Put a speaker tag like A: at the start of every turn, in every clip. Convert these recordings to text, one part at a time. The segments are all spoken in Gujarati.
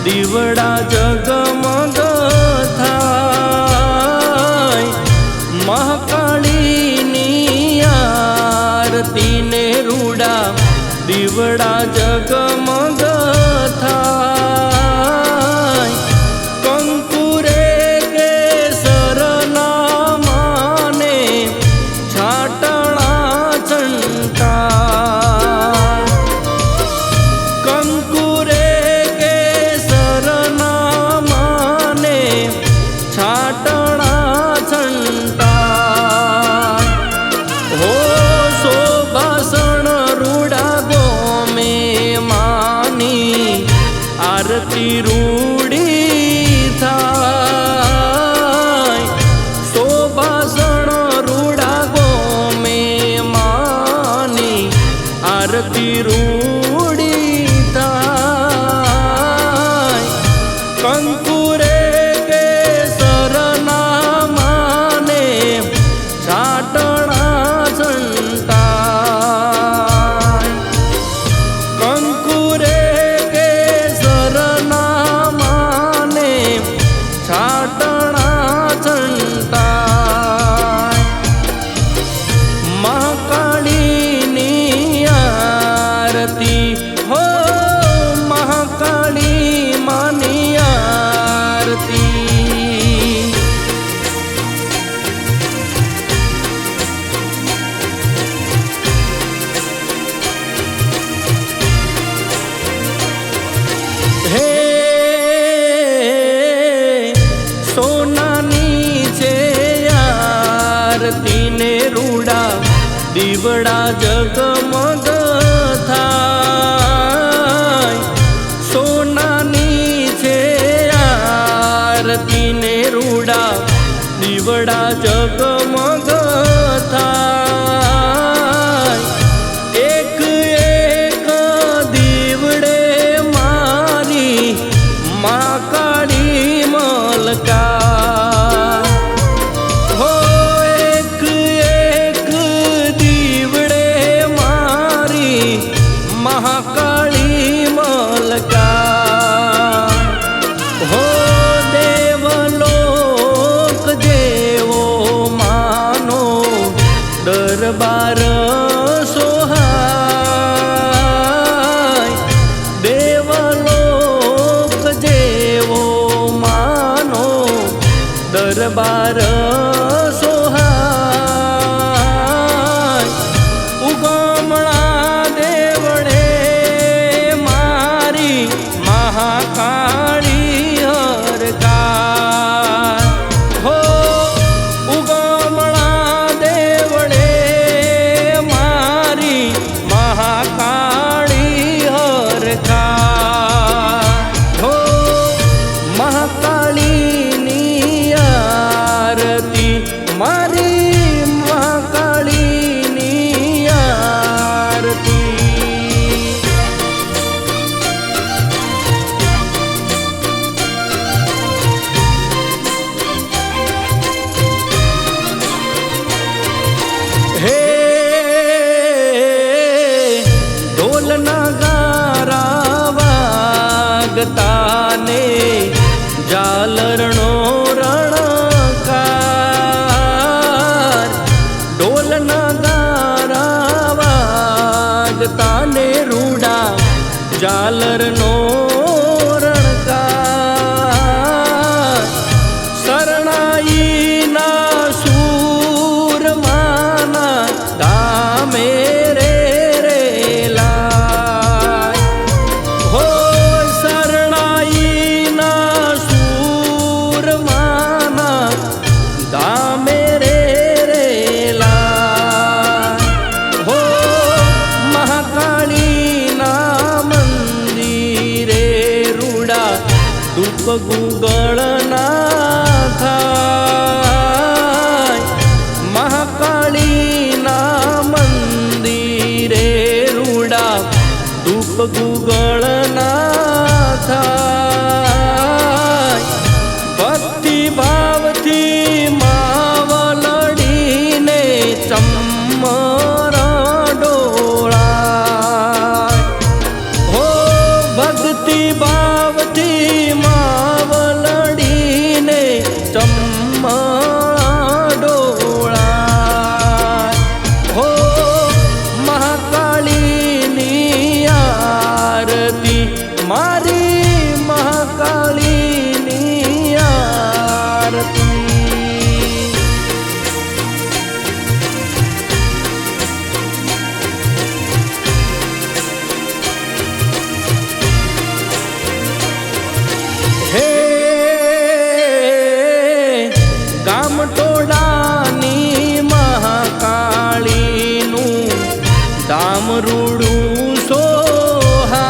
A: દીવડા જગમગ થાય મહાકાળીની આરતી ને રૂડા દીવડા જગમગ થાય કંકુરે કેસરના માને છાટણા છંટા કંકુરે કેસરના માને છાટણા છંટા હો શોભાસણ રૂડા ગોમે માની આરતી રૂડી થાય શોભાસણ રૂડા ગોમે માની આરતી રૂડી થાય કંકુરે કેસરના માને છાટણા છંટાય કંકુરે કેસરના માને છાટણા છંટાય મહાકાળીની આરતી હો મહાકાળી માની આરતી હે સોનાની છે આરતી ને રૂડા દીવડા જગમગ થાય સોનાની છે આરતી ને રૂડા દીવડા જગમગ થાય એક એક દીવડે મારી મહાકાળી મલકા હો એક એક દીવડે મારી મહાકાળી મલકા હો દેવલોક જેવો માનો દરબાર સોહાય દેવલોક જેવો માનો દરબાર સોહાય ઉગમણા દેવડે મારી મહાકાળી હરકાર હો ઉગમણા દેવડે મારી મહાકાળી હરકાર હો મહાકાળીની આરતી મારી મહાકાળીની આરતી હે ઢોલ નગારા વાગતા ને ઝાલરનો રણકાર ઢોલ નગારા વાગતા ને રૂડા ઝાલરનો રણકાર શરણાઈના સૂરમાના ધામે રે રેલા હો શરણાઈના સૂરમાના ધામે રે રેલા હો મહાકાળીના મંદિરે રૂડા ધૂપ ગુગળ ના થાય મહાકાળીના મંદિરે રૂડા ધૂપ ગુગળ ના થાય ભક્તિ ભાવથી માવલડીને ચમર ડોળાય હો ભક્તિ ભાવથી મારી મહાકાળીની આરતી. હે ગામ ટોળાની મહાકાળીનું ધામ રૂડું સોહાય.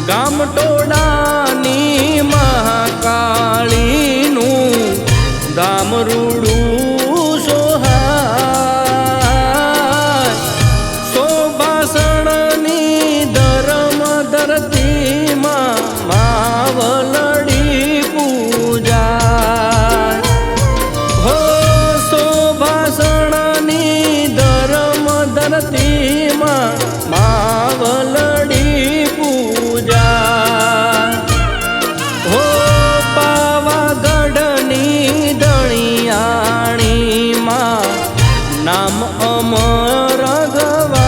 A: ગામ ટોળાની મહાકાળીનું ધામ રૂડું સોહાય. સોબાસણની ધર્મ ધરતીમાં માવલડી પૂજા. હો સોબાસણની ધર્મ ધરતીમાં માવલડી પૂજા. હો પાવાગઢની દળિયાણીમાં નામ અમર ગવાય.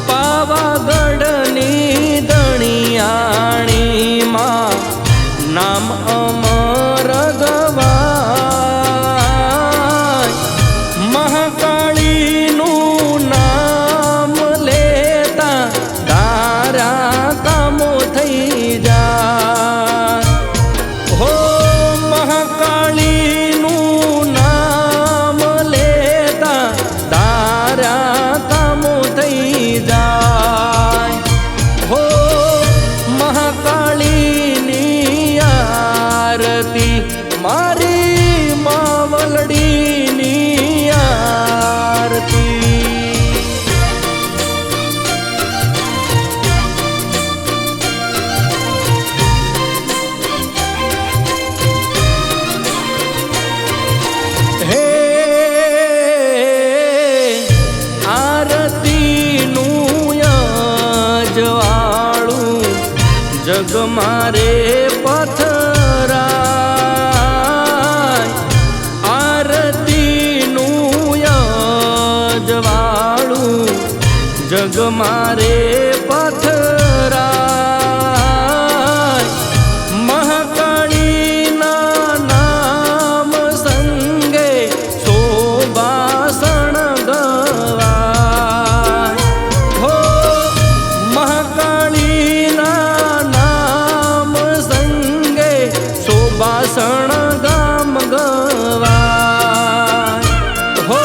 A: પાવાગઢની દળિયાણીમાં નામ અમર ગવાય. મહાકાળીનું નામ લેતા તારા કામો થઈ જાય. હો મહાકાળીનું નામ લેતા તારા કામો થઈ જાય. હો મહાકાળીની આરતી મારી માવલડીની આરતી. હે આરતીનું યજવાળું જગ મારે પથરાય. આરતીનું યજવાળું જગ મારે પથરાય. મહાકાળીના નામ સંગે સોબાસણ ગવાય. હો મહાકાળીના નામ સંગે સોબાસણ ગામ ગવાય. હો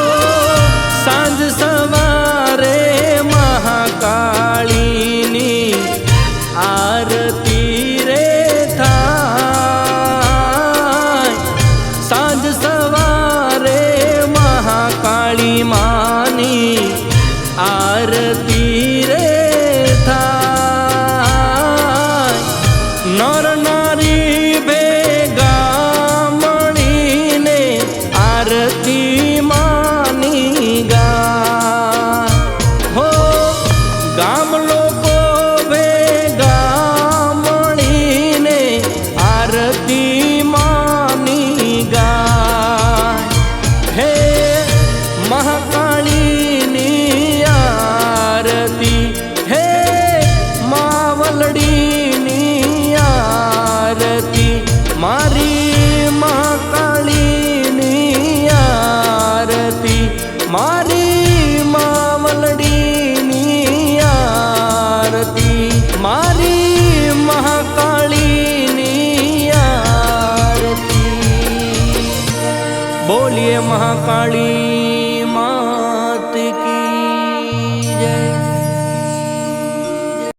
A: સાંજ સવારે મહાકાળીની આરતી રે થાય. સાંજ સવારે મહાકાળી માની આરતી રે થાય. નર નારી ભેગા મળીને આરતી માની ગાય. હો ગામ લોકો ભેગા મળીને આરતી માની ગાય. હે મહાકાળીની આરતી. હે માવલડીની આરતી. મારી મહાકાળીની આરતી. મારી માવલડીની આરતી. મારી મહાકાળીની આરતી. બોલીએ મહાકાળી